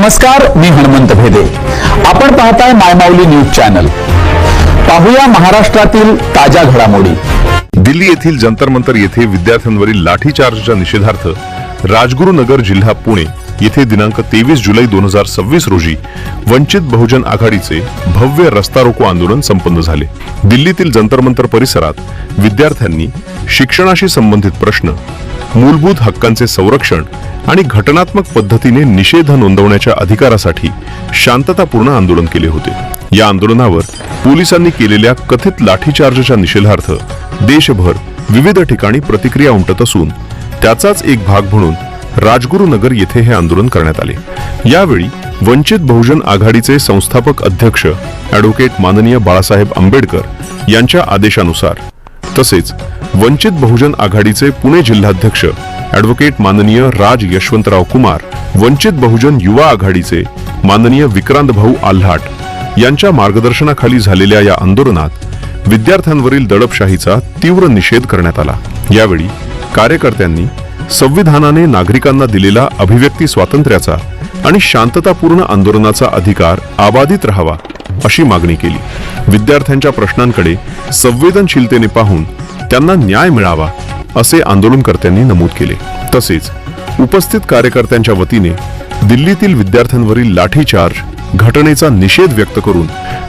नमस्कार, मी हनुमंत भेदे. आपण पाहताय मायमाऊली न्यूज चॅनल. पाहूया महाराष्ट्रातील ताज्या घडामोडी. दिल्ली येथील जंतर मंतर येथे विद्यार्थ्यांवरील लाठीचार्जच्या निषेधार्थ राजगुरुनगर जिल्हा पुणे येथे दिनांक 23 जुलै 2026 रोजी वंचित बहुजन आघाडीचे भव्य रस्ता रोको आंदोलन संपन्न झाले. दिल्लीतील जंतर मंतर परिसरात विद्यार्थ्यांनी शिक्षणाशी संबंधित प्रश्न, मूलभूत हक्कांचे संरक्षण आणि घटनात्मक पद्धतीने निषेध नोंदवण्याच्या अधिकारासाठी शांततापूर्ण आंदोलन केले होते. या आंदोलनावर पोलिसांनी केलेल्या कथित लाठीचार्जच्या निषेधार्थ देशभर विविध ठिकाणी प्रतिक्रिया उमटत असून त्याचाच एक भाग म्हणून राजगुरुनगर येथे हे आंदोलन करण्यात आले. यावेळी वंचित बहुजन आघाडीचे संस्थापक अध्यक्ष ॲडव्होकेट माननीय बाळासाहेब आंबेडकर यांच्या आदेशानुसार तसेच वंचित बहुजन आघाडीचे पुणे जिल्हाध्यक्ष ॲडव्होकेट माननीय राज यशवंतराव कुमार, वंचित बहुजन युवा आघाडीचे माननीय विक्रांत भाऊ आल्हाट यांच्या मार्गदर्शनाखाली झालेल्या या आंदोलनात विद्यार्थ्यांवरील दडपशाहीचा तीव्र निषेध करण्यात आला. यावेळी कार्यकर्त्यांनी संविधानाने नागरिकांना दिलेला अभिव्यक्ती स्वातंत्र्याचा आणि शांततापूर्ण आंदोलनाचा अधिकार अबाधित राहावा अशी मागणी केली. विद्यार्थ्यांच्या प्रश्नांकडे संवेदनशीलतेने पाहून त्यांना न्याय मिळावा असे आंदोलनकर्त्यांनी नमूद केले. तसेच उपस्थित कार्यकर्त्यांच्या वतीने दिल्लीतील विद्यार्थ्यांवरील लाठीचार्ज घटनेचा निषेध व्यक्त करून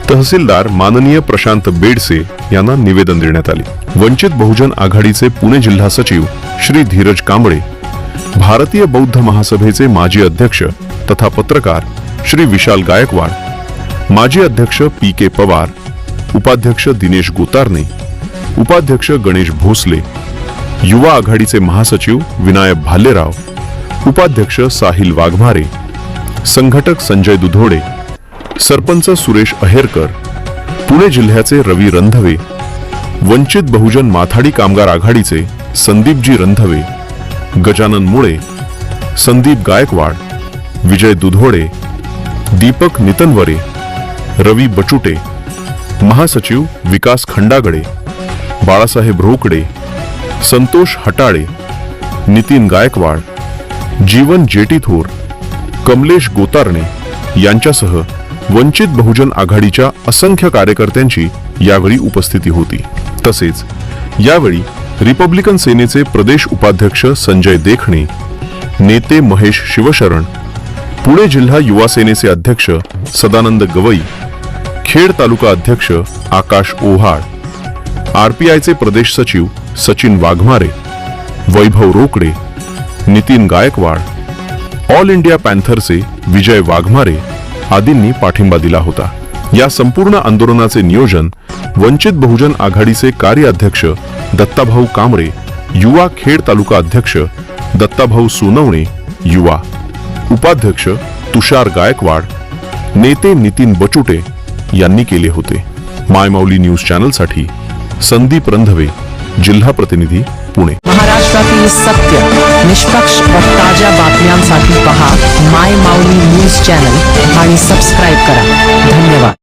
तहसीलदार माननीय प्रशांत बेडसे यांना निवेदन देण्यात आले. वंचित बहुजन आघाडीचे पुणे जिल्हा सचिव श्री धीरज कांबळे, भारतीय बौद्ध महासभेचे माजी अध्यक्ष तथा पत्रकार श्री विशाल गायकवाड, माजी अध्यक्ष PK पवार, उपाध्यक्ष दिनेश गोतारणे, उपाध्यक्ष गणेश भोसले, युवा आघाडीचे महासचिव विनायक भालेराव, उपाध्यक्ष साहिल वाघमारे, संघटक संजय दुधोडे, सरपंच सुरेश अहेरकर, पुणे जिल्ह्याचे रवी रंधवे, वंचित बहुजन माथाडी कामगार आघाडीचे संदीपजी रंधवे, गजानन मुळे, संदीप गायकवाड, विजय दुधोडे, दीपक नितनवरे, रवी बचुटे, महासचिव विकास खंडागडे, बाळासाहेब रोकडे, संतोष हटाळे, नितीन गायकवाड, जीवन जेटीथोर, कमलेश गोतारणे यांच्यासह वंचित बहुजन आघाडीच्या असंख्य कार्यकर्त्यांची यावेळी उपस्थिती होती. तसेच यावेळी रिपब्लिकन सेनेचे प्रदेश उपाध्यक्ष संजय देखणे, नेते महेश शिवशरण, पुणे जिल्हा युवा सेनेचे अध्यक्ष सदानंद गवई, खेड तालुका अध्यक्ष आकाश ओहाळ, RPIचे प्रदेश सचिव सचिन वाघमारे, वैभव रोकडे, नितीन गायकवाड, ऑल इंडिया पॅन्थरचे विजय वाघमारे आदींनी पाठिंबा दिला होता. या संपूर्ण आंदोलनाचे नियोजन वंचित बहुजन आघाडीचे कार्याध्यक्ष दत्ताभाऊ कांबळे, युवा खेड तालुका अध्यक्ष दत्ताभाऊ सोनवणे युवा, उपाध्यक्ष तुषार गायकवाड, नेते नितीन बचुटे यांनी केले होते. मायमाऊली न्यूज चॅनलसाठी संदीप रंधवे, जिल्हा प्रतिनिधी पुणे. महाराष्ट्रातील सत्य, निष्पक्ष व ताज्या बातम्यांसाठी पहा मायमाऊली न्यूज चॅनल आणि सबस्क्राईब करा. धन्यवाद.